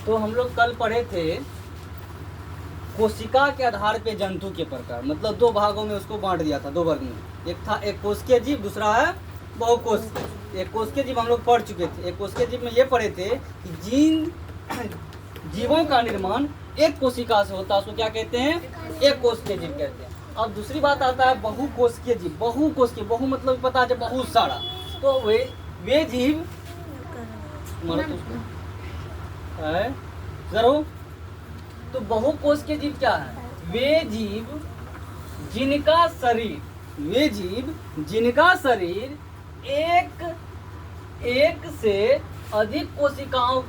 तो हम लोग कल पढ़े थे कोशिका के आधार पे जंतु के प्रकार, मतलब दो भागों में उसको बांट दिया था, दो वर्ग में। एक था एक कोशिकीय जीव, दूसरा है बहुकोशिकीय। एक कोशिकीय जीव हम लोग पढ़ चुके थे। एक कोशिकीय जीव में ये पढ़े थे कि जिन जीवों का निर्माण एक कोशिका से होता है उसको क्या कहते हैं? एक कोशिकीय जीव कहते हैं। अब दूसरी बात आता है बहुकोशिकीय जीव। बहुकोशिकीय, बहु मतलब पता है बहुत सारा। तो वे जीव करो। तो बहुकोशिकीय जीव क्या है? वे जीव जिनका शरीर एक से अधिक कोशिकाओं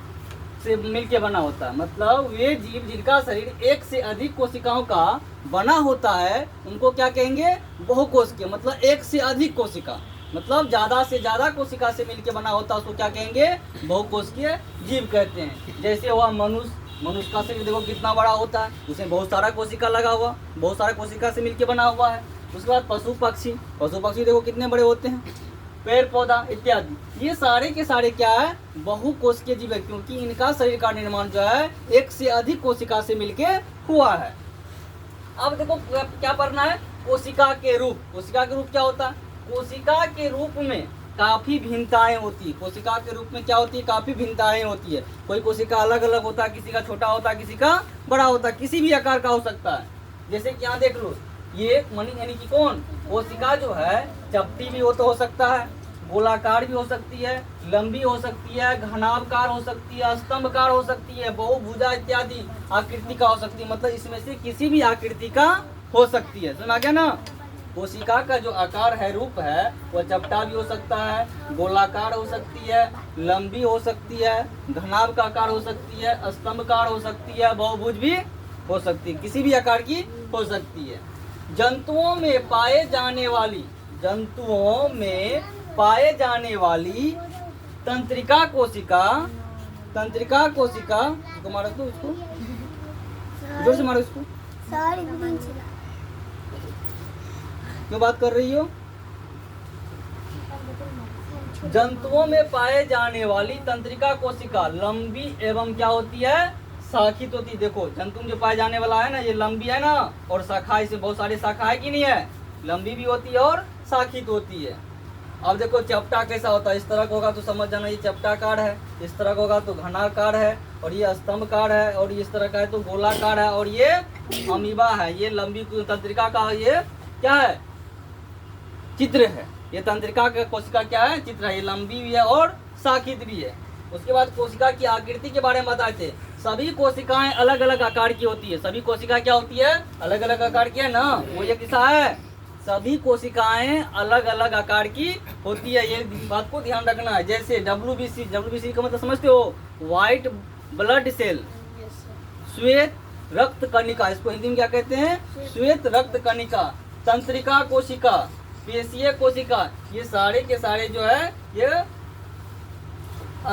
से मिलके बना होता है। मतलब वे जीव जिनका शरीर एक से अधिक कोशिकाओं का बना होता है उनको क्या कहेंगे? बहुकोशिकीय। मतलब एक से अधिक कोशिका, मतलब ज्यादा से ज्यादा कोशिका से मिलके बना होता है उसको क्या कहेंगे? बहुकोशिकीय जीव कहते हैं। जैसे हुआ मनुष्य का शरीर देखो कितना बड़ा होता है, उसमें बहुत सारा कोशिका लगा हुआ, बहुत सारा कोशिका से मिलके बना हुआ है। उसके बाद पशु पक्षी देखो कितने बड़े होते हैं, पेड़ पौधा इत्यादि। ये सारे के सारे क्या है? बहुकोशिकीय जीव है, क्योंकि इनका शरीर का निर्माण जो है एक से अधिक कोशिका से मिलके हुआ है। अब देखो क्या पढ़ना है? कोशिका के रूप। कोशिका के रूप क्या होता है? कोशिका के रूप में काफी भिन्नताएं होती है। कोशिका के रूप में क्या होती है? काफी भिन्नताएं होती है। कोई कोशिका अलग अलग होता है, किसी का छोटा होता है, किसी का बड़ा होता है, किसी भी आकार का हो सकता है। जैसे कि यहाँ देख लो, ये मणि यानी कि कौन? कोशिका जो है चपटी भी हो सकता है, गोलाकार भी हो सकती है, लंबी हो सकती है, घनाभकार हो सकती है, स्तंभकार हो सकती है, बहुभुजा इत्यादि आकृति का हो सकती है। मतलब इसमें से किसी भी आकृति का हो सकती है। सुना क्या ना? कोशिका का जो आकार है, रूप है, वो चपटा भी हो सकता है, गोलाकार हो सकती है, लंबी हो सकती है, घनाभ का आकार हो सकती है, स्तंभकार हो सकती है, बहुभुज भी हो सकती है, किसी भी आकार की हो सकती है। जंतुओं में पाए जाने वाली तंत्रिका कोशिका इसको मारो तो, इसको जोर से मारो इसको। क्यों बात कर रही हो? जंतुओं में पाए जाने वाली तंत्रिका कोशिका लंबी एवं क्या होती है? शाखित होती है। देखो जंतु में जो पाए जाने वाला है ना, ये लंबी है ना, और शाखा, इसे बहुत सारी शाखा है कि नहीं है? लंबी भी होती है और शाखित होती है। अब देखो चपटा कैसा होता है? इस तरह का होगा तो समझ जाना ये चपटाकार है, इस तरह का होगा तो घनाकार है, और ये स्तंभकार है, और इस तरह का है तो गोलाकार है, और ये अमीबा है। ये लंबी तंत्रिका का ये क्या है? चित्र है। ये तंत्रिका का कोशिका क्या है? चित्र है। ये लंबी भी है और शाखित भी है। उसके बाद कोशिका की आकृति के बारे में बताए थे। सभी कोशिकाएं अलग अलग आकार की होती है। सभी कोशिका क्या होती है? अलग अलग आकार की है ना। वो ये किस्सा है, सभी कोशिकाएं अलग अलग आकार की होती है। ये बात को ध्यान रखना है। जैसे WBC का मतलब समझते हो? व्हाइट ब्लड सेल, श्वेत रक्त कणिका, इसको हिंदी में क्या कहते हैं? श्वेत रक्त कणिका, तंत्रिका कोशिका, पेशीय कोशिका, ये सारे के सारे जो है ये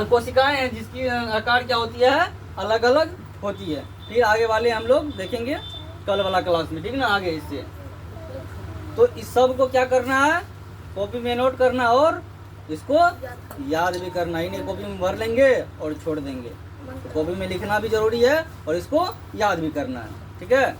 कोशिकाएं हैं जिसकी आकार क्या होती है? अलग अलग होती है। फिर आगे वाले हम लोग देखेंगे कल वाला क्लास में, ठीक ना? आगे इससे तो इस सब को क्या करना है? कॉपी में नोट करना और इसको याद भी करना। ही नहीं कॉपी में भर लेंगे और छोड़ देंगे। तो कॉपी में लिखना भी जरूरी है और इसको याद भी करना है, ठीक है?